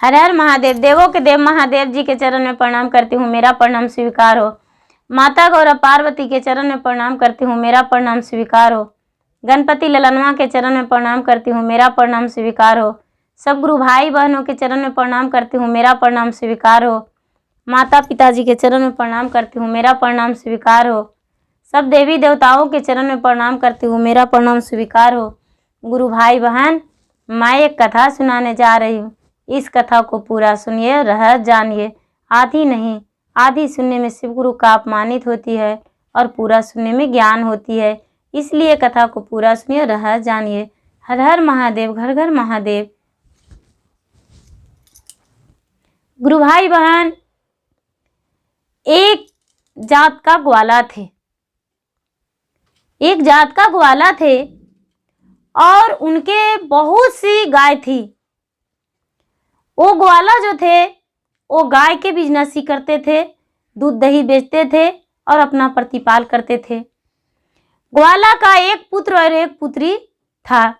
हर हर महादेव। देवों के देव महादेव जी के चरण में प्रणाम करती हूँ, मेरा प्रणाम स्वीकार हो। माता गौरा पार्वती के चरण में प्रणाम करती हूँ, मेरा प्रणाम स्वीकार हो। गणपति ललनवा के चरण में प्रणाम करती हूँ, मेरा प्रणाम स्वीकार हो। सब गुरु भाई बहनों के चरण में प्रणाम करती हूँ, मेरा प्रणाम स्वीकार हो। माता पिताजी के चरण में प्रणाम करती हूँ, मेरा प्रणाम स्वीकार हो। सब देवी देवताओं के चरण में प्रणाम करती हूँ, मेरा प्रणाम स्वीकार हो। गुरु भाई बहन, मैं एक कथा सुनाने जा रही हूँ। इस कथा को पूरा सुनिए, रहस्य जानिए। आधी नहीं, आधी सुनने में शिव गुरु का अपमानित होती है और पूरा सुनने में ज्ञान होती है। इसलिए कथा को पूरा सुनिए, रहस्य जानिए। हर हर महादेव, घर घर महादेव। गुरु भाई बहन, एक जात का ग्वाला थे। एक जात का ग्वाला थे और उनके बहुत सी गाय थी। वो ग्वाला जो थे वो गाय के बिजनेस ही करते थे, दूध दही बेचते थे और अपना प्रतिपाल करते थे। ग्वाला का एक पुत्र और एक पुत्री था।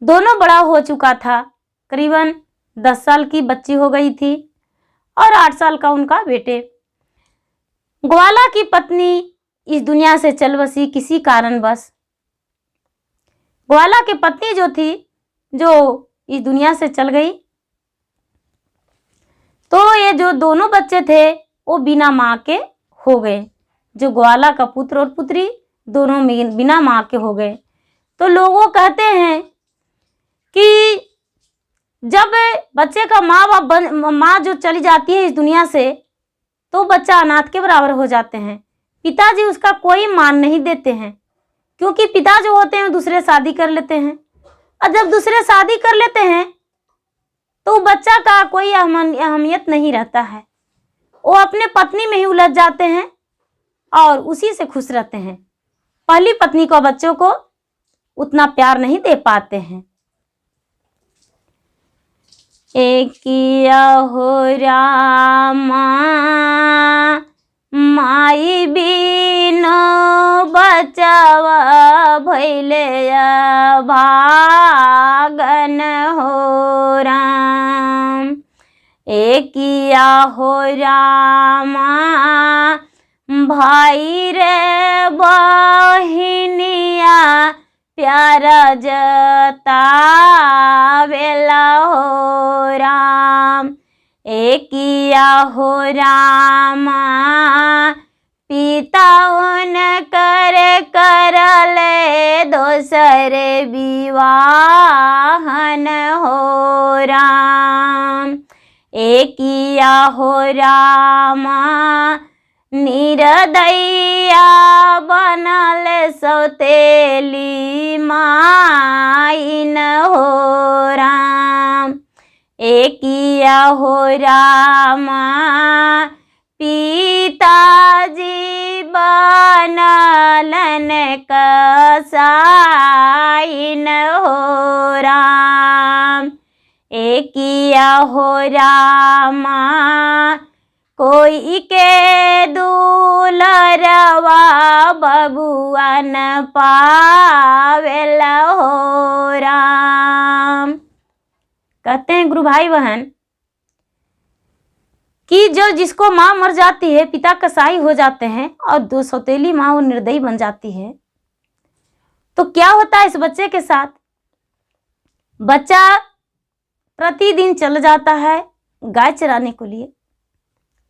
दोनों बड़ा हो चुका था, करीबन 10 साल की बच्ची हो गई थी और 8 साल का उनका बेटे। ग्वाला की पत्नी इस दुनिया से चल बसी किसी कारणवश। ग्वाला की पत्नी जो थी, जो इस दुनिया से चल गई, तो ये जो दोनों बच्चे थे वो बिना माँ के हो गए। जो ग्वाला का पुत्र और पुत्री दोनों बिना माँ के हो गए। तो लोगों कहते हैं कि जब बच्चे का माँ जो चली जाती है इस दुनिया से, तो बच्चा अनाथ के बराबर हो जाते हैं। पिताजी उसका कोई मान नहीं देते हैं, क्योंकि पिता जो होते हैं दूसरे शादी कर लेते हैं। और जब दूसरे शादी कर लेते हैं तो बच्चा का कोई अहमियत नहीं रहता है। वो अपने पत्नी में ही उलझ जाते हैं और उसी से खुश रहते हैं। पहली पत्नी को, बच्चों को उतना प्यार नहीं दे पाते हैं। एकिया हो रामा माई बिनो बचावा भैले भागन हो राम। एकिया हो रामा भाई रे बहिनिया प्यारा जता बेला हो राम। एकिया हो रामा पिता उन करले दोसरे विवाहन हो राम। एकिया हो रामा निर्दया बनल सौतेली माइन हो राम। एकिया हो रामा पिताजी बनलन कसाइन हो राम। एकिया हो रामा कोई के दूलरवा बबुआ न पावेल हो राम। कहते हैं गुरु भाई बहन कि जो जिसको माँ मर जाती है, पिता कसाई हो जाते हैं और दो सौतेली माँ वो निर्दयी बन जाती है, तो क्या होता है इस बच्चे के साथ? बच्चा प्रतिदिन चल जाता है गाय चराने के लिए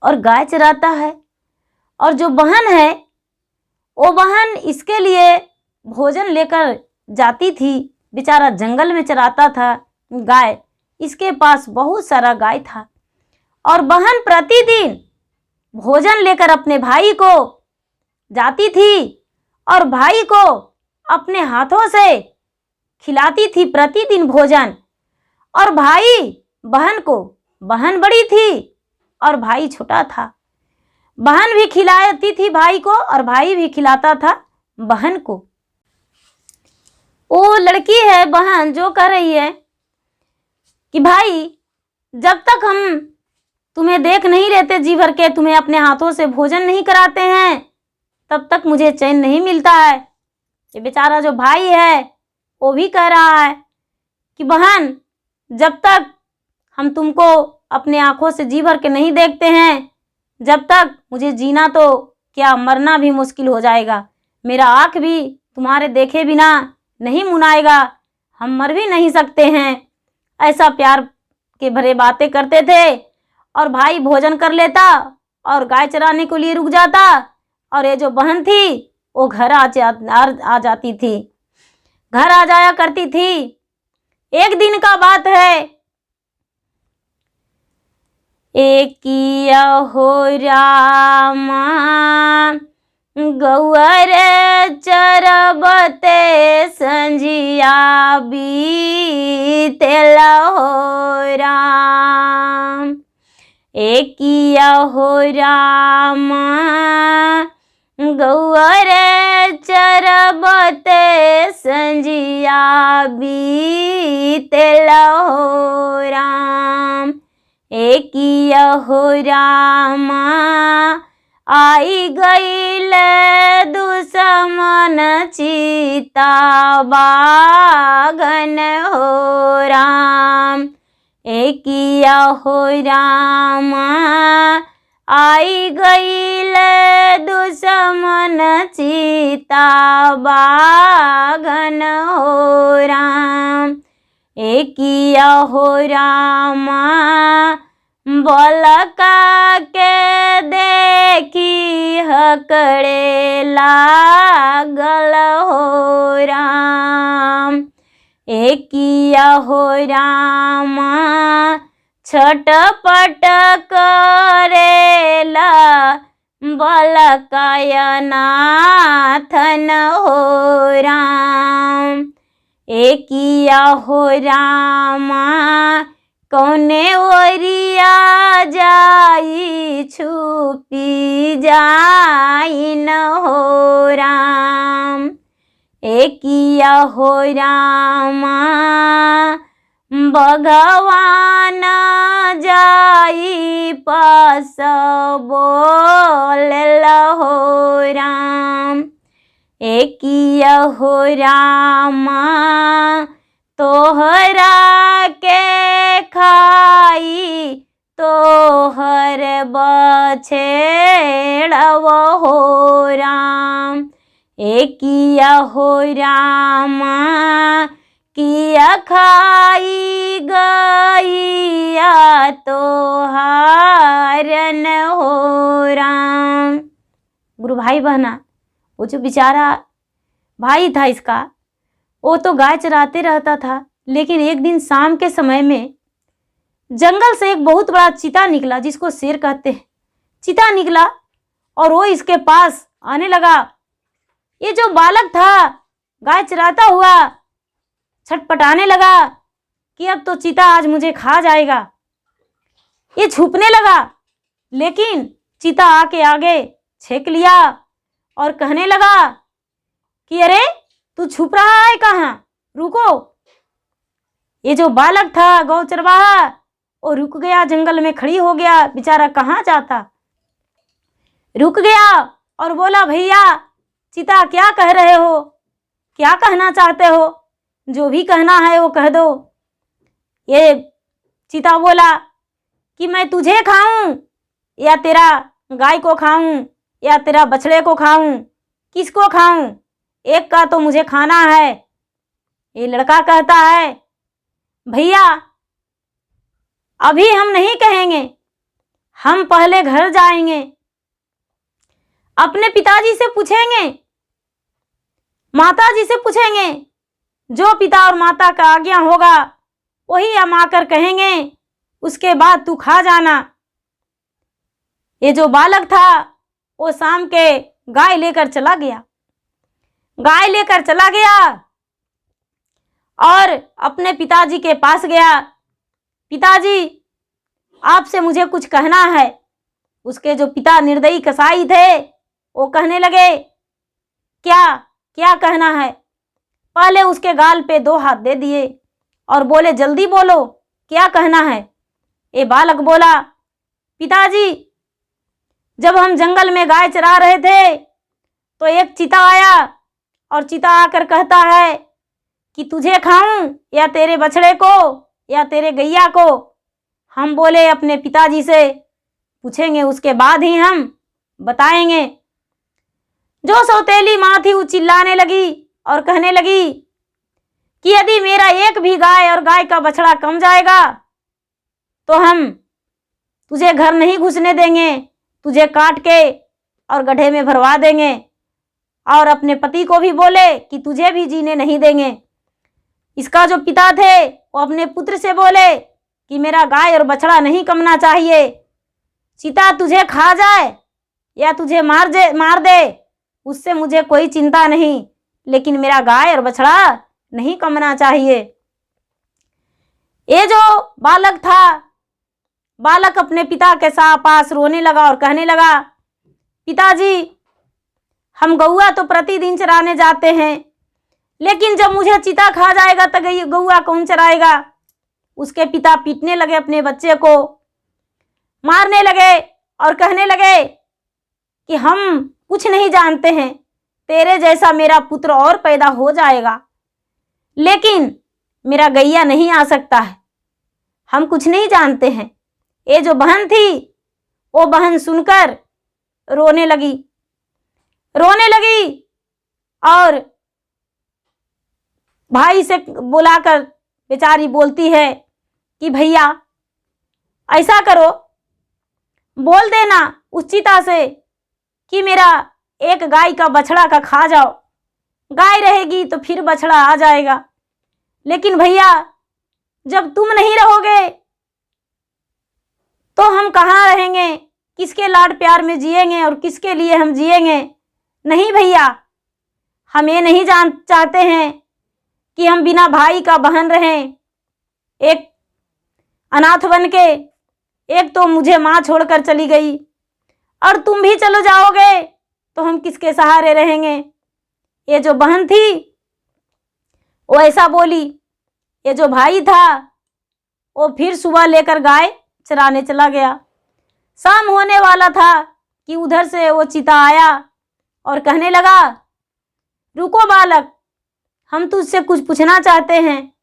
और गाय चराता है, और जो बहन है वो बहन इसके लिए भोजन लेकर जाती थी। बेचारा जंगल में चराता था गाय, इसके पास बहुत सारा गाय था और बहन प्रतिदिन भोजन लेकर अपने भाई को जाती थी और भाई को अपने हाथों से खिलाती थी प्रतिदिन भोजन। और भाई बहन को, बहन बड़ी थी और भाई छोटा था, बहन भी खिलाती थी भाई को और भाई भी खिलाता था बहन को। वो लड़की है बहन जो कह रही है कि भाई जब तक हम तुम्हें देख नहीं रहते जी भर के, तुम्हें अपने हाथों से भोजन नहीं कराते हैं, तब तक मुझे चैन नहीं मिलता है। ये बेचारा जो भाई है वो भी कह रहा है कि बहन जब तक हम तुमको अपने आंखों से जी भर के नहीं देखते हैं, जब तक मुझे जीना तो क्या मरना भी मुश्किल हो जाएगा। मेरा आँख भी तुम्हारे देखे बिना नहीं मुनाएगा, हम मर भी नहीं सकते हैं। ऐसा प्यार के भरे बातें करते थे। और भाई भोजन कर लेता और गाय चराने के लिए रुक जाता, और ये जो बहन थी वो घर आ जाती थी, घर आ जाया करती थी। एक दिन का बात है, एकिया हो रामा गौर चरबते संजिया बीतेल हो राम। एकिया हो रामा गौर चरबते संजिया बीतेल हो राम। एकिया हो रामा आई गईल दुश्मन चिता बागन हो राम। एकिया हो रामा आई गईल दुश्मन चिता बागन हो राम। एकिया हो रामा बलका के देखी हकड़े लागल हो राम। एकिया हो रामा छटपट करेला बलकाय नाथन हो राम। एकिया हो रामा कौने ओरिया जाई छुपी जाई न हो राम। एकिया हो रामा भगवान जाई पास बोल हो राम। एकिया हो रामा तोहरा के खाई तोहर बछेड़व हो राम। एकिया हो रामा किया खाई गैया तोहारन हो राम। गुरु भाई बहना, वो जो बेचारा भाई था इसका, वो तो गाय चराते रहता था, लेकिन एक दिन शाम के समय में जंगल से एक बहुत बड़ा चीता निकला, जिसको शेर कहते हैं। चीता निकला और वो इसके पास आने लगा। ये जो बालक था गाय चराता हुआ छटपटाने लगा कि अब तो चीता आज मुझे खा जाएगा। ये छुपने लगा, लेकिन चीता आके आगे छेक लिया और कहने लगा कि अरे तू छुप रहा है कहाँ, रुको। ये जो बालक था गौ चरवाहा, वो रुक गया, जंगल में खड़ी हो गया। बेचारा कहाँ जाता, रुक गया और बोला, भैया चीता क्या कह रहे हो, क्या कहना चाहते हो, जो भी कहना है वो कह दो। ये चीता बोला कि मैं तुझे खाऊं या तेरा गाय को खाऊं या तेरा बछड़े को खाऊं, किसको खाऊं, एक का तो मुझे खाना है। ये लड़का कहता है, भैया अभी हम नहीं कहेंगे, हम पहले घर जाएंगे, अपने पिताजी से पूछेंगे, माताजी से पूछेंगे, जो पिता और माता का आज्ञा होगा वही हम आकर कहेंगे, उसके बाद तू खा जाना। ये जो बालक था वो शाम के गाय लेकर चला गया, गाय लेकर चला गया और अपने पिताजी के पास गया। पिताजी आपसे मुझे कुछ कहना है। उसके जो पिता निर्दयी कसाई थे वो कहने लगे, क्या क्या कहना है। पहले उसके गाल पे 2 हाथ दे दिए और बोले, जल्दी बोलो क्या कहना है। ये बालक बोला, पिताजी जब हम जंगल में गाय चरा रहे थे तो एक चीता आया और चीता आकर कहता है कि तुझे खाऊं या तेरे बछड़े को या तेरे गैया को। हम बोले अपने पिताजी से पूछेंगे, उसके बाद ही हम बताएंगे। जो सौतेली माँ थी वो चिल्लाने लगी और कहने लगी कि यदि मेरा एक भी गाय और गाय का बछड़ा कम जाएगा तो हम तुझे घर नहीं घुसने देंगे, तुझे काट के और गड्ढे में भरवा देंगे। और अपने पति को भी बोले कि तुझे भी जीने नहीं देंगे। इसका जो पिता थे वो अपने पुत्र से बोले कि मेरा गाय और बछड़ा नहीं कमना चाहिए, चीता तुझे खा जाए या तुझे मार दे उससे मुझे कोई चिंता नहीं, लेकिन मेरा गाय और बछड़ा नहीं कमना चाहिए। ये जो बालक था, बालक अपने पिता के पास रोने लगा और कहने लगा, पिताजी हम गौआ तो प्रतिदिन चराने जाते हैं, लेकिन जब मुझे चीता खा जाएगा तो गौआ कौन चराएगा। उसके पिता पीटने लगे अपने बच्चे को, मारने लगे और कहने लगे कि हम कुछ नहीं जानते हैं, तेरे जैसा मेरा पुत्र और पैदा हो जाएगा, लेकिन मेरा गैया नहीं आ सकता है, हम कुछ नहीं जानते हैं। ये जो बहन थी वो बहन सुनकर रोने लगी और भाई से बुलाकर बेचारी बोलती है कि भैया ऐसा करो, बोल देना उस चीता से कि मेरा एक गाय का बछड़ा का खा जाओ, गाय रहेगी तो फिर बछड़ा आ जाएगा, लेकिन भैया जब तुम नहीं रहोगे तो हम कहाँ रहेंगे, किसके लाड प्यार में जिएंगे और किसके लिए हम जिएंगे। नहीं भैया, हम ये नहीं चाहते हैं कि हम बिना भाई का बहन रहें, एक अनाथ बन के। एक तो मुझे माँ छोड़कर चली गई और तुम भी चलो जाओगे तो हम किसके सहारे रहेंगे। ये जो बहन थी वो ऐसा बोली। ये जो भाई था वो फिर सुबह लेकर गाय चराने चला गया। शाम होने वाला था कि उधर से वो चीता आया और कहने लगा, रुको बालक, हम तुझसे कुछ पूछना चाहते हैं।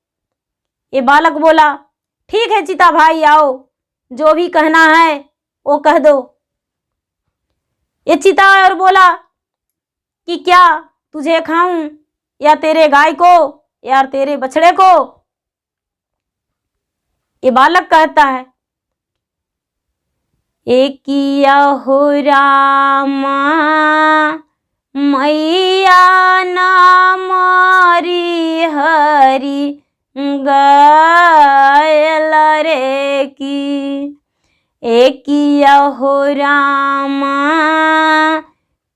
ये बालक बोला, ठीक है चीता भाई, आओ, जो भी कहना है वो कह दो। ये चीता और बोला कि क्या तुझे खाऊं या तेरे गाय को या तेरे बछड़े को। ये बालक कहता है, एकिया हो रामा मैया ना मारी हरी गायल रे की। एकिया हो रामा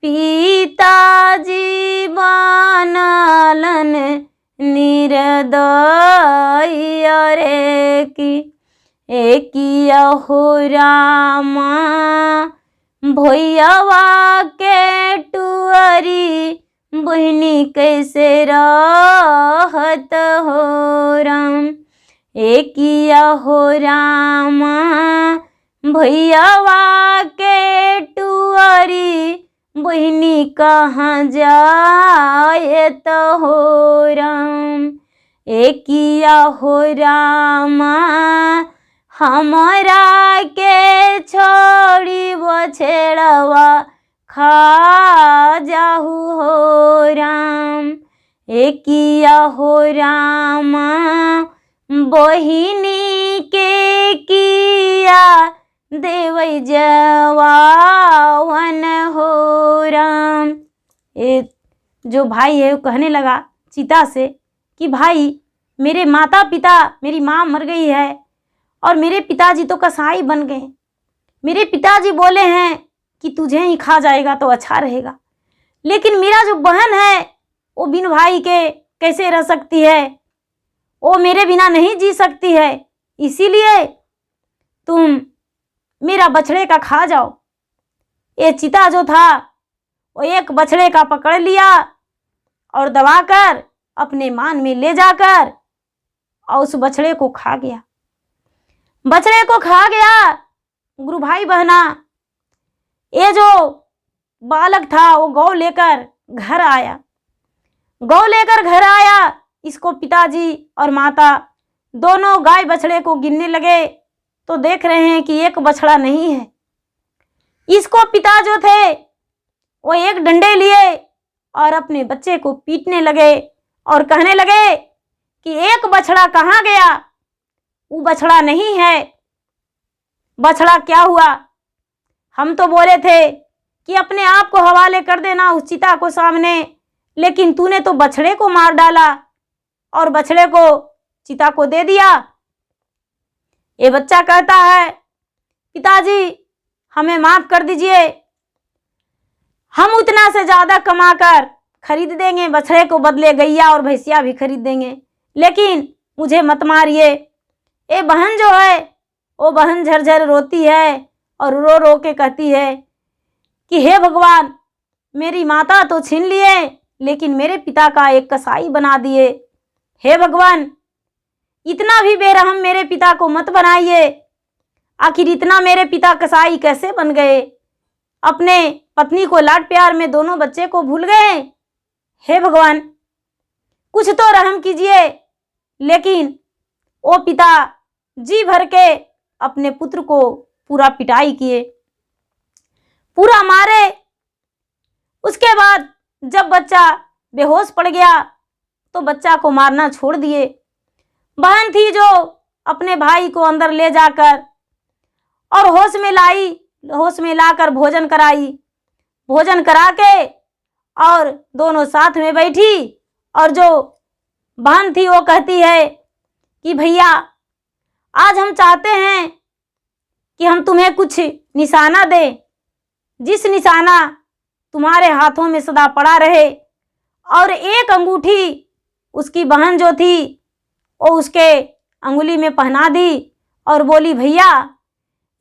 पिताजी बनलन निर्दय रे की। एकिया हो रामा भैयावा के टुअरी बहनी कैसे रहत हो राम। एकिया हो रामा भैयावा के टुअरी बहनी कहाँ जायत हो राम। एकिया हो रामा हमारा के छोड़ी बछड़वा खा जाहू हो राम। एकिया हो रामा बहिनी के किया देवै जवावन हो राम। ये जो भाई है वो कहने लगा चीता से कि भाई, मेरे माता पिता, मेरी माँ मर गई है और मेरे पिताजी तो कसाई बन गए। मेरे पिताजी बोले हैं कि तुझे ही खा जाएगा तो अच्छा रहेगा, लेकिन मेरा जो बहन है वो बिन भाई के कैसे रह सकती है, वो मेरे बिना नहीं जी सकती है, इसीलिए तुम मेरा बछड़े का खा जाओ। ये चीता जो था वो एक बछड़े का पकड़ लिया और दबाकर अपने मान में ले जाकर और उस बछड़े को खा गया। बछड़े को खा गया। गुरु भाई बहना, ये जो बालक था वो गौ लेकर घर आया। गौ लेकर घर आया, इसको पिताजी और माता दोनों गाय बछड़े को गिनने लगे तो देख रहे हैं कि एक बछड़ा नहीं है। इसको पिता जो थे वो एक डंडे लिए और अपने बच्चे को पीटने लगे और कहने लगे कि एक बछड़ा कहाँ गया, वो बछड़ा नहीं है। बछड़ा क्या हुआ, हम तो बोले थे कि अपने आप को हवाले कर देना उस चिता को सामने, लेकिन तूने तो बछड़े को मार डाला और बछड़े को चिता को दे दिया। ये बच्चा कहता है, पिताजी हमें माफ कर दीजिए, हम उतना से ज्यादा कमाकर खरीद देंगे, बछड़े को बदले गैया और भैंसिया भी खरीद देंगे, लेकिन मुझे मत मारिए। ये बहन जो है वो बहन झरझर रोती है और रो रो के कहती है कि हे भगवान, मेरी माता तो छीन लिए लेकिन मेरे पिता का एक कसाई बना दिए। हे भगवान, इतना भी बेरहम मेरे पिता को मत बनाइए। आखिर इतना मेरे पिता कसाई कैसे बन गए, अपने पत्नी को लाड प्यार में दोनों बच्चे को भूल गए। हे भगवान, कुछ तो रहम कीजिए। लेकिन वो पिता जी भर के अपने पुत्र को पूरा पिटाई किए, पूरा मारे। उसके बाद जब बच्चा बेहोश पड़ गया तो बच्चा को मारना छोड़ दिए। बहन थी जो अपने भाई को अंदर ले जाकर और होश में लाई, होश में लाकर भोजन कराई। भोजन करा के और दोनों साथ में बैठी और जो बहन थी वो कहती है कि भैया, आज हम चाहते हैं कि हम तुम्हें कुछ निशाना दें, जिस निशाना तुम्हारे हाथों में सदा पड़ा रहे। और एक अंगूठी उसकी बहन जो थी वो उसके अंगुली में पहना दी और बोली, भैया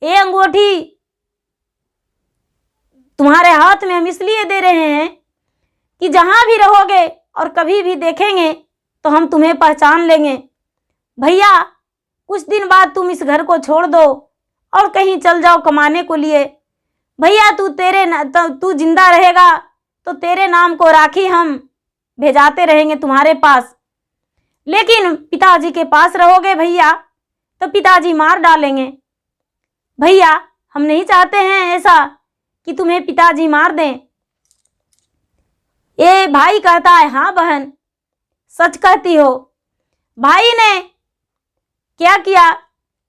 ये अंगूठी तुम्हारे हाथ में हम इसलिए दे रहे हैं कि जहां भी रहोगे और कभी भी देखेंगे तो हम तुम्हें पहचान लेंगे। भैया कुछ दिन बाद तुम इस घर को छोड़ दो और कहीं चल जाओ कमाने को लिए। भैया तू जिंदा रहेगा तो तेरे नाम को राखी हम भेजाते रहेंगे तुम्हारे पास, लेकिन पिताजी के पास रहोगे भैया तो पिताजी मार डालेंगे। भैया हम नहीं चाहते हैं ऐसा कि तुम्हें पिताजी मार दें। ये भाई कहता है, हाँ बहन सच कहती हो। भाई ने क्या किया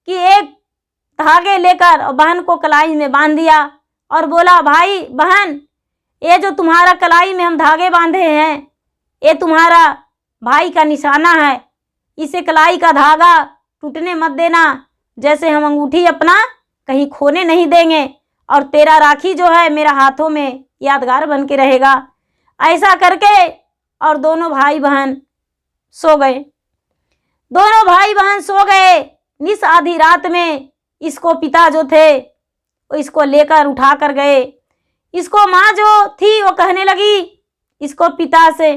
कि एक धागे लेकर और बहन को कलाई में बांध दिया और बोला, भाई बहन, ये जो तुम्हारा कलाई में हम धागे बांधे हैं ये तुम्हारा भाई का निशाना है। इसे कलाई का धागा टूटने मत देना, जैसे हम अंगूठी अपना कहीं खोने नहीं देंगे और तेरा राखी जो है मेरा हाथों में यादगार बन के रहेगा। ऐसा करके और दोनों भाई बहन सो गए। दोनों भाई बहन सो गए। निस आधी रात में इसको पिता जो थे वो इसको लेकर उठा कर गए। इसको माँ जो थी वो कहने लगी इसको पिता से,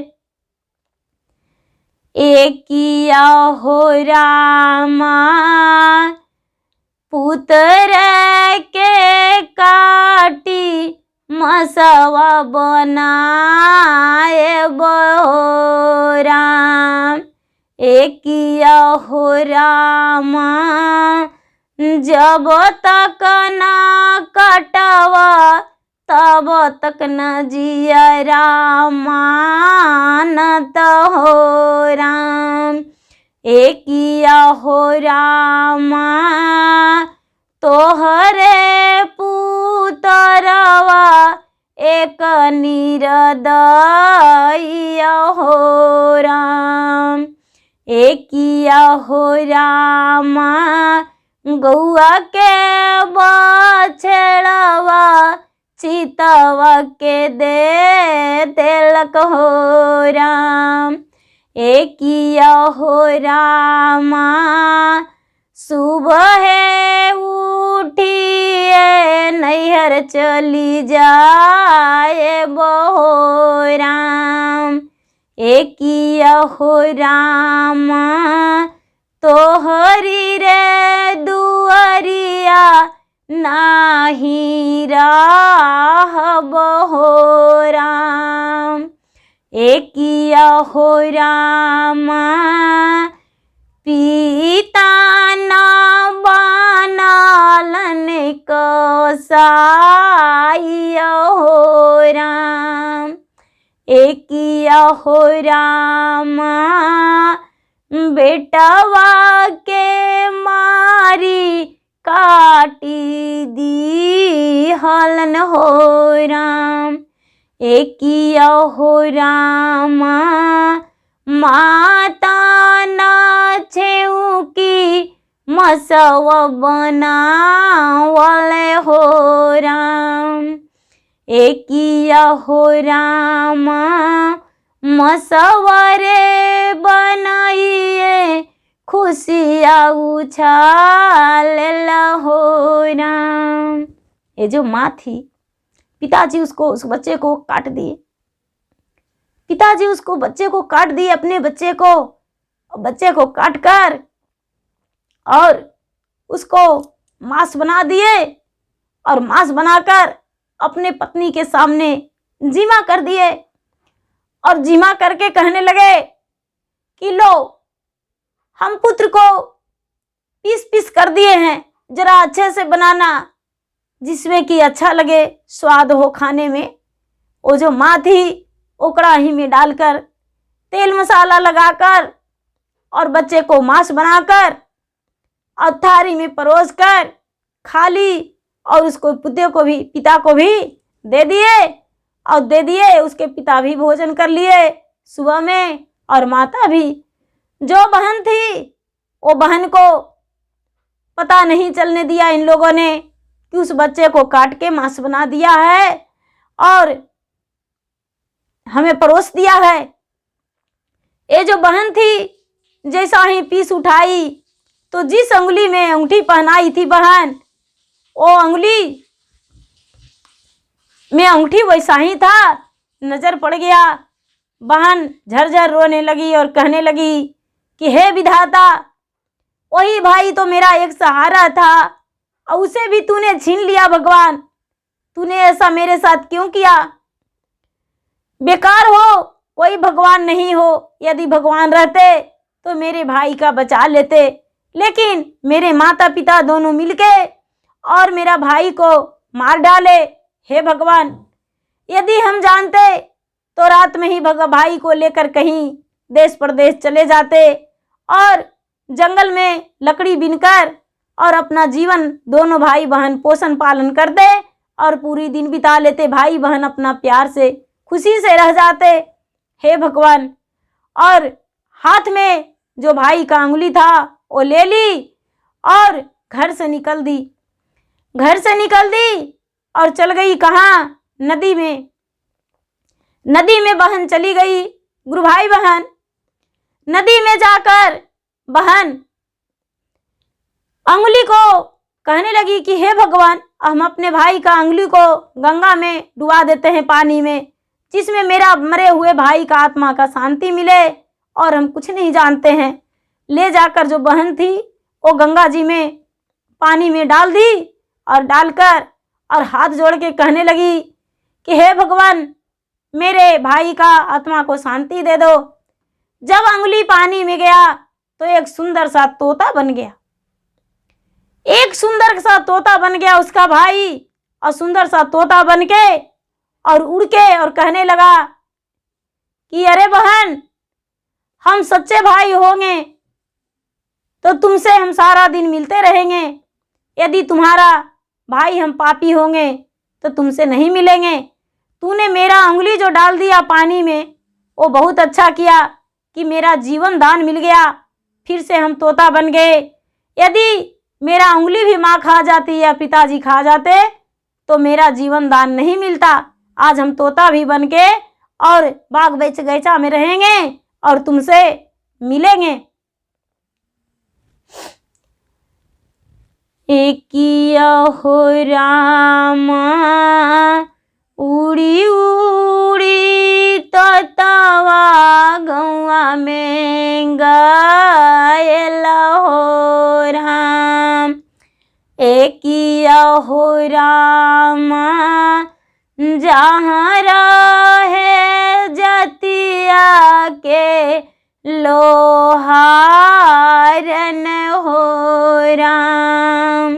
एकिया हो रामा पुत्र के काटी मसवा बनाए राम। एकिया हो रामा जब तक ना कटवा तब तक न जिया रामानत हो राम। एकिया हो रामा तोहरे पुतरवा एक निरदय हो राम। एकिया हो रामा गौआ के बछड़वा चितवा के दे देलक हो राम। एकिया हो रामा सुबह उठिए नैहर चली जाए बहो राम। एकिया हो रामा तोहरी रे दुआरिया नाही रहब हो राम। एकिया हो रामा पिता न बना कसाई हो राम। एकिया हो राम बेटवा के मारी काटी दी हलन हो राम। एकिया हो राम माता नाछेऊ की मसव बनावले हो राम। एकिया हो राम मसवरे बनाइए खुशिया उछाल हो राम। ये जो माँ थी, पिताजी उसको उस बच्चे को काट दिए। पिताजी उसको बच्चे को काट दिए, अपने बच्चे को काट कर और उसको मांस बना दिए और मांस बनाकर अपने पत्नी के सामने जीमा कर दिए और जीमा करके कहने लगे कि लो, हम पुत्र को पीस पीस कर दिए हैं, जरा अच्छे से बनाना जिसमें कि अच्छा लगे, स्वाद हो खाने में। वो जो माँ थी वो कढ़ाई में डालकर तेल मसाला लगाकर और बच्चे को मांस बनाकर और थाली में परोस कर खा ली और उसको पिता को भी दे दिए। उसके पिता भी भोजन कर लिए सुबह में और माता भी। जो बहन थी वो बहन को पता नहीं चलने दिया इन लोगों ने कि उस बच्चे को काट के मांस बना दिया है और हमें परोस दिया है। ये जो बहन थी जैसा ही पीस उठाई तो जिस अंगुली में अंगूठी पहनाई थी बहन, वो अंगुली में अंगूठी वैसा ही था, नजर पड़ गया। बहन झरझर रोने लगी और कहने लगी कि हे विधाता, वही भाई तो मेरा एक सहारा था और उसे भी तूने छीन लिया। भगवान, तूने ऐसा मेरे साथ क्यों किया? बेकार हो, कोई भगवान नहीं हो। यदि भगवान रहते तो मेरे भाई का बचा लेते, लेकिन मेरे माता पिता दोनों मिलके और मेरा भाई को मार डाले। हे भगवान, यदि हम जानते तो रात में ही भाई को लेकर कहीं देश प्रदेश चले जाते और जंगल में लकड़ी बीनकर और अपना जीवन दोनों भाई बहन पोषण पालन कर दे और पूरी दिन बिता लेते। भाई बहन अपना प्यार से खुशी से रह जाते। हे भगवान, और हाथ में जो भाई का अंगुली था वो ले ली और घर से निकल दी और चल गई कहाँ? नदी में बहन चली गई। गुरु भाई बहन नदी में जाकर बहन अंगुली को कहने लगी कि हे भगवान, हम अपने भाई का अंगुली को गंगा में डुबा देते हैं, पानी में, जिसमें मेरा मरे हुए भाई का आत्मा का शांति मिले और हम कुछ नहीं जानते हैं। ले जाकर जो बहन थी वो गंगा जी में पानी में डाल दी और डालकर और हाथ जोड़ के कहने लगी कि हे भगवान, मेरे भाई का आत्मा को शांति दे दो। जब अंगुली पानी में गया तो एक सुंदर सा तोता बन गया उसका भाई, और सुंदर सा तोता बन के और उड़ के और कहने लगा कि अरे बहन, हम सच्चे भाई होंगे तो तुमसे हम सारा दिन मिलते रहेंगे। यदि तुम्हारा भाई हम पापी होंगे तो तुमसे नहीं मिलेंगे। तूने मेरा अंगुली जो डाल दिया पानी में वो बहुत अच्छा किया कि मेरा जीवन दान मिल गया, फिर से हम तोता बन गए। यदि मेरा अंगुली भी माँ खा जाती या पिताजी खा जाते तो मेरा जीवन दान नहीं मिलता। आज हम तोता भी बन के और बाग बगीचा में रहेंगे और तुमसे मिलेंगे। एकिया हो राम उड़ी उड़ी तोतावा गौआ में गायल हो राम। एकिया हो राम जहाँ रहे जतिया के लोहारन हो राम।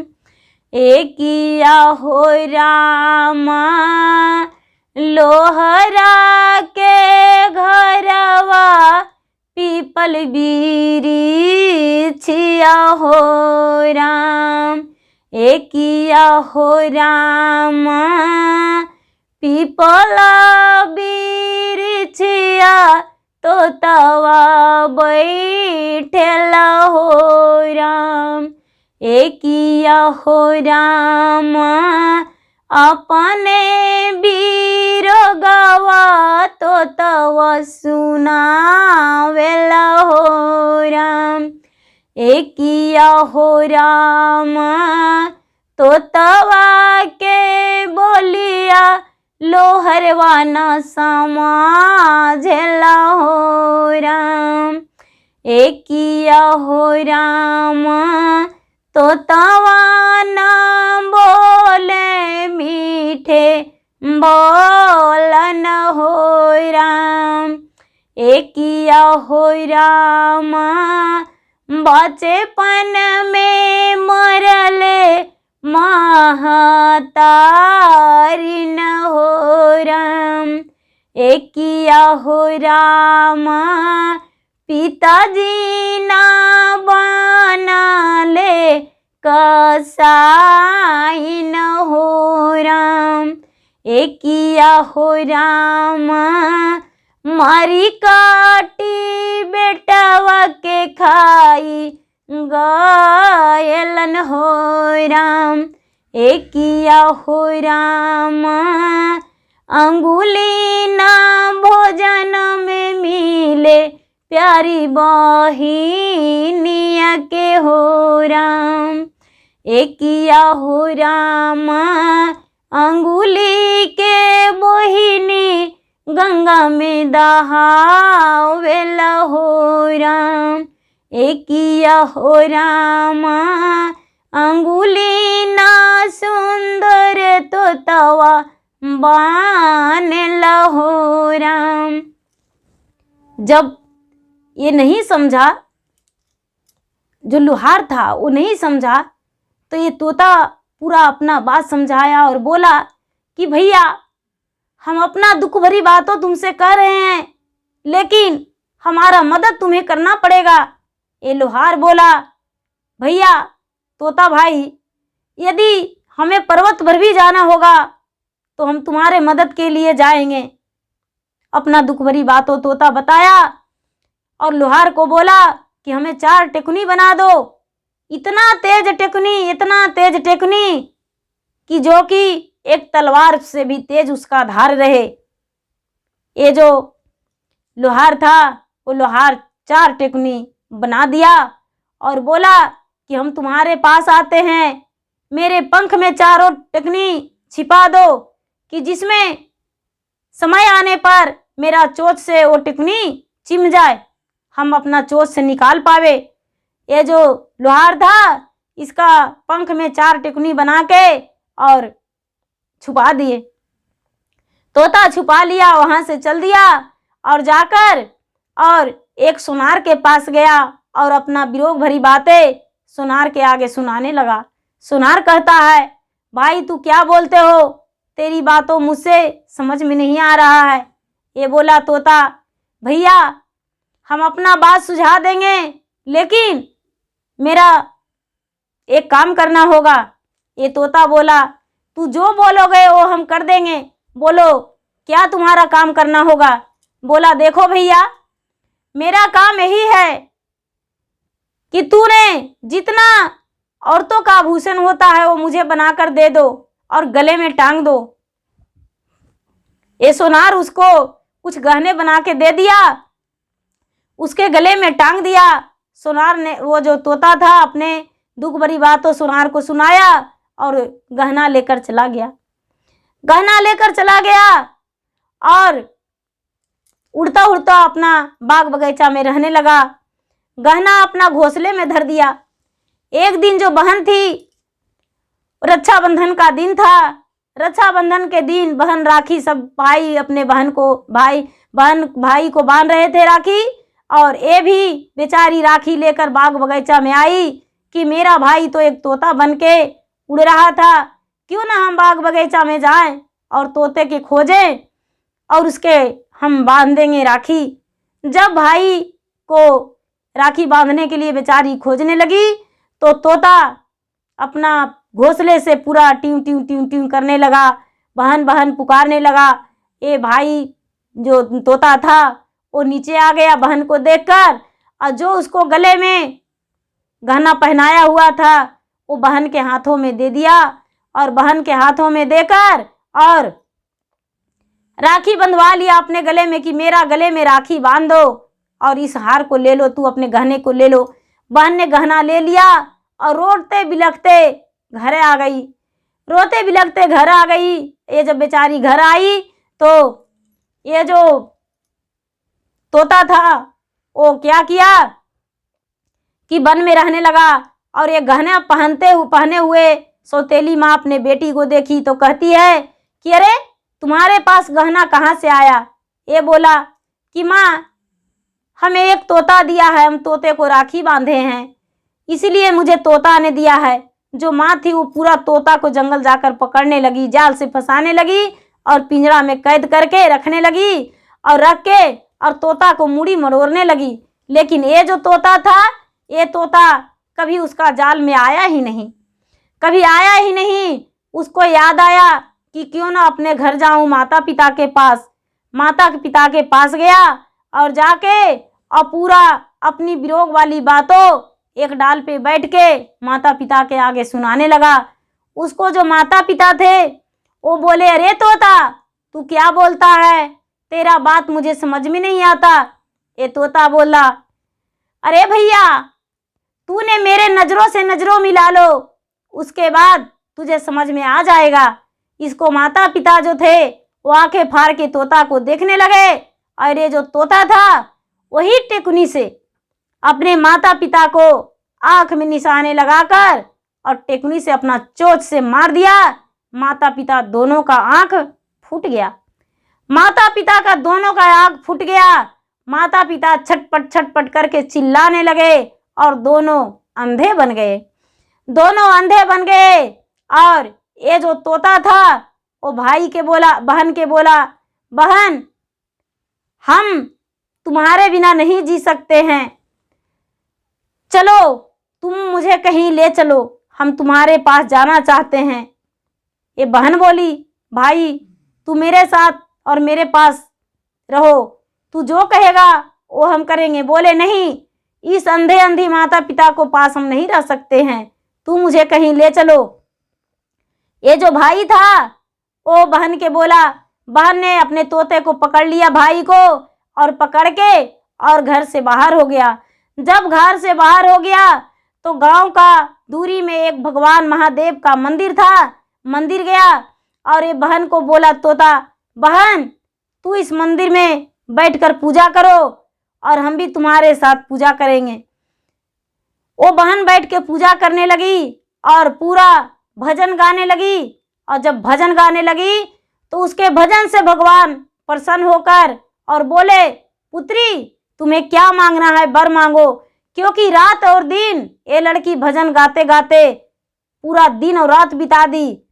एकिया हो रामा लोहरा के घरवा पीपल बिरिछिया हो राम। एकिया हो रामा पीपल बिरिछिया तोतवा बैठेल हो राम। एकिया हो राम अपने बीरगवा तोतवा सुनावेल हो राम। एकिया हो राम तोतवा के बोलिया लोहरवा न समझेल हो राम। एकिया हो राम तोतवा न बोले मीठे बोलन हो राम। एकिया हो राम बचपन में मरले महतारी न हो राम। एकिया हो राम पिताजी ना बनले कसाई न हो राम। एकिया हो राम मारी काटी बेटवा के खाई गयलन हो राम। एकिया हो राम अंगुली ना भोजन में मिले प्यारी बहिनिया के हो राम। एकिया हो राम अंगुली के बहिनी गंगा में दहावेल हो राम। एकिया हो राम अंगुली ना सुंदर तोतवा बानेल हो राम। जब ये नहीं समझा, जो लुहार था वो नहीं समझा, तो ये तोता पूरा अपना बात समझाया और बोला कि भैया हम अपना दुख भरी बातों तुमसे कह रहे हैं, लेकिन हमारा मदद तुम्हें करना पड़ेगा। ये लुहार बोला भैया तोता भाई, यदि हमें पर्वत पर भी जाना होगा तो हम तुम्हारे मदद के लिए जाएंगे। अपना दुख भरी बातों तोता बताया और लुहार को बोला कि हमें 4 टेकुनी बना दो। इतना तेज टेकुनी कि जो कि एक तलवार से भी तेज उसका धार रहे। ये जो लुहार था वो लुहार 4 टेकुनी बना दिया और बोला कि हम तुम्हारे पास आते हैं, मेरे पंख में 4 टेकुनी छिपा दो कि जिसमें समय आने पर मेरा चोंच से वो टेकुनी चिम जाए, हम अपना चोंच से निकाल पावे। ये जो लुहार था इसका पंख में 4 टेकुनी बना के और छुपा दिए। तोता छुपा लिया, वहां से चल दिया और जाकर और एक सुनार के पास गया और अपना विरोध भरी बातें सुनार के आगे सुनाने लगा। सुनार कहता है भाई तू क्या बोलते हो, तेरी बातों मुझसे समझ में नहीं आ रहा है। ये बोला तोता भैया हम अपना बात सुझा देंगे, लेकिन मेरा एक काम करना होगा। ये तोता बोला तू जो बोलोगे वो हम कर देंगे, बोलो क्या तुम्हारा काम करना होगा। बोला देखो भैया मेरा काम यही है कि तूने जितना औरतों का आभूषण होता है वो मुझे बनाकर दे दो और गले में टांग दो। ये सोनार उसको कुछ गहने बना के दे दिया, उसके गले में टांग दिया। सोनार ने, वो जो तोता था, अपने दुख भरी बातों सोनार को सुनाया और गहना लेकर चला गया। गहना लेकर चला गया और उड़ता उड़ता अपना बाग बगीचा में रहने लगा। गहना अपना घोंसले में धर दिया। एक दिन जो बहन थी, रक्षाबंधन का दिन था। रक्षाबंधन के दिन बहन राखी, सब भाई अपने बहन भाई को बांध रहे थे राखी, और ये भी बेचारी राखी लेकर बाग बगीचा में आई कि मेरा भाई तो एक तोता बन के उड़ रहा था, क्यों ना हम बाग बगीचा में जाएं और तोते के खोजें और उसके हम बांध देंगे राखी। जब भाई को राखी बांधने के लिए बेचारी खोजने लगी तो तोता अपना घोंसले से पूरा ट्यूं ट्यूं ट्यूं ट्यूं करने लगा, बहन बहन पुकारने लगा। ये भाई जो तोता था वो नीचे आ गया बहन को देखकर, और जो उसको गले में गहना पहनाया हुआ था वो बहन के हाथों में दे दिया, और बहन के हाथों में देकर और राखी बंधवा लिया अपने गले में कि मेरा गले में राखी बांध दो और इस हार को ले लो, तू अपने गहने को ले लो। बहन ने गहना ले लिया और रोते बिलखते घर आ गई, रोते बिलखते घर आ गई। ये जब बेचारी घर आई तो ये जो तोता था वो क्या किया कि वन में रहने लगा, और ये गहना पहने हुए सौतेली माँ अपने बेटी को देखी तो कहती है कि अरे तुम्हारे पास गहना कहाँ से आया। ये बोला कि माँ हमें एक तोता दिया है, हम तोते को राखी बांधे हैं, इसलिए मुझे तोता ने दिया है। जो माँ थी वो पूरा तोता को जंगल जाकर पकड़ने लगी, जाल से फंसाने लगी और पिंजरा में कैद करके रखने लगी, और रख के और तोता को मुड़ी मरोड़ने लगी। लेकिन ये जो तोता था, ये तोता कभी उसका जाल में आया ही नहीं, कभी आया ही नहीं। उसको याद आया कि क्यों ना अपने घर जाऊं माता पिता के पास। माता पिता के पास गया और जाके और पूरा अपनी वियोग वाली बातों एक डाल पे बैठ के माता पिता के आगे सुनाने लगा। उसको जो माता पिता थे वो बोले, अरे तोता तू क्या बोलता है, तेरा बात मुझे समझ में नहीं आता। ये तोता बोला, अरे भैया तूने मेरे नजरों से नजरों मिला लो, उसके बाद तुझे समझ में आ जाएगा। इसको माता पिता जो थे वो आंखें फाड़ के तोता को देखने लगे, और ये जो तोता था वही टेकुनी से अपने माता पिता को आंख में निशाने लगाकर और टेकुनी से अपना चोंच से मार दिया। माता पिता दोनों का आंख फूट गया, माता पिता का दोनों का आंख फूट गया। माता पिता छटपट छटपट करके चिल्लाने लगे और दोनों अंधे बन गए, दोनों अंधे बन गए। और ये जो तोता था वो भाई के बोला, बहन के बोला, बहन हम तुम्हारे बिना नहीं जी सकते हैं, चलो तुम मुझे कहीं ले चलो, हम तुम्हारे पास जाना चाहते हैं। ये बहन बोली, भाई तू मेरे साथ और मेरे पास रहो, तू जो कहेगा वो हम करेंगे। बोले नहीं, इस अंधे अंधी माता पिता को पास हम नहीं रह सकते हैं, तू मुझे कहीं ले चलो। ये जो भाई था वो बहन के बोला, बहन ने अपने तोते को पकड़ लिया भाई को, और पकड़ के और घर से बाहर हो गया। जब घर से बाहर हो गया तो गांव का दूरी में एक भगवान महादेव का मंदिर था, मंदिर गया और ये बहन को बोला तोता, बहन तू इस मंदिर में बैठकर पूजा करो और हम भी तुम्हारे साथ पूजा करेंगे। वो बहन बैठ के पूजा करने लगी और पूरा भजन गाने लगी, और जब भजन गाने लगी तो उसके भजन से भगवान प्रसन्न होकर और बोले, पुत्री तुम्हें क्या मांगना है वर मांगो। क्योंकि रात और दिन ये लड़की भजन गाते गाते पूरा दिन और रात बिता दी।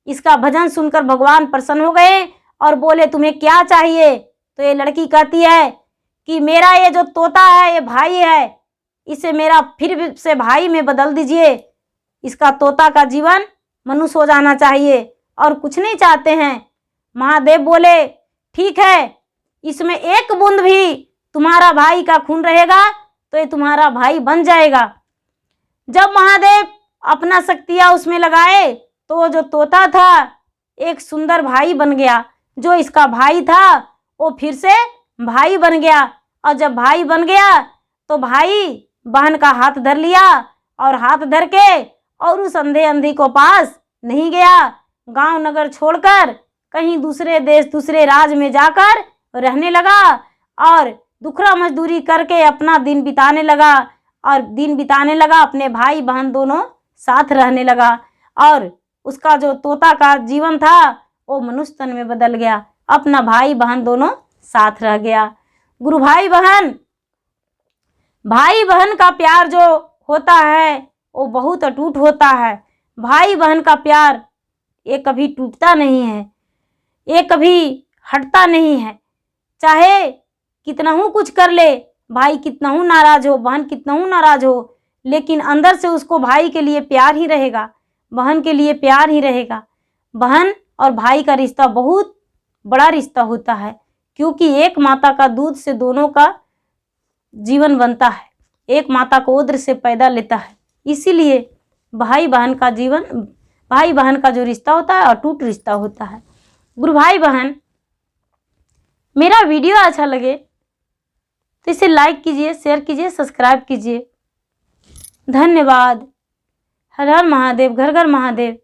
इसका भजन सुनकर भगवान प्रसन्न हो गए और बोले, तुम्हें क्या चाहिए। तो ये लड़की कहती है कि मेरा ये जो तोता है ये भाई है, इसे मेरा फिर से भाई में बदल दीजिए। इसका तोता का जीवन मनुष्य हो जाना चाहिए और कुछ नहीं चाहते हैं। महादेव बोले, ठीक है, इसमें एक बूंद भी तुम्हारा भाई का खून रहेगा तो ये तुम्हारा भाई बन जाएगा। जब महादेव अपना शक्तियाँ उसमें लगाए तो जो तोता था एक सुंदर भाई बन गया। जो इसका भाई था वो फिर से भाई बन गया, और जब भाई बन गया तो भाई बहन का हाथ धर लिया और हाथ धर के और उस अंधे अंधी को पास नहीं गया। गांव नगर छोड़कर कहीं दूसरे देश दूसरे राज्य में जाकर रहने लगा और दुखरा मजदूरी करके अपना दिन बिताने लगा, और दिन बिताने लगा अपने भाई बहन दोनों साथ रहने लगा। और उसका जो तोता का जीवन था वो मनुष्य तन में बदल गया, अपना भाई बहन दोनों साथ रह गया। गुरु भाई बहन का प्यार जो होता है वो बहुत अटूट होता है। भाई बहन का प्यार ये कभी टूटता नहीं है, ये कभी हटता नहीं है। चाहे कितना हूँ कुछ कर ले, भाई कितना हूँ नाराज हो, बहन कितना हूँ नाराज हो, लेकिन अंदर से उसको भाई के लिए प्यार ही रहेगा, बहन के लिए प्यार ही रहेगा। बहन और भाई का रिश्ता बहुत बड़ा रिश्ता होता है, क्योंकि एक माता का दूध से दोनों का जीवन बनता है, एक माता को उदर से पैदा लेता है। इसीलिए भाई बहन का जो रिश्ता होता है अटूट रिश्ता होता है। गुरु भाई बहन, मेरा वीडियो अच्छा लगे तो इसे लाइक कीजिए, शेयर कीजिए, सब्सक्राइब कीजिए। धन्यवाद। हर हर महादेव, घर घर महादेव।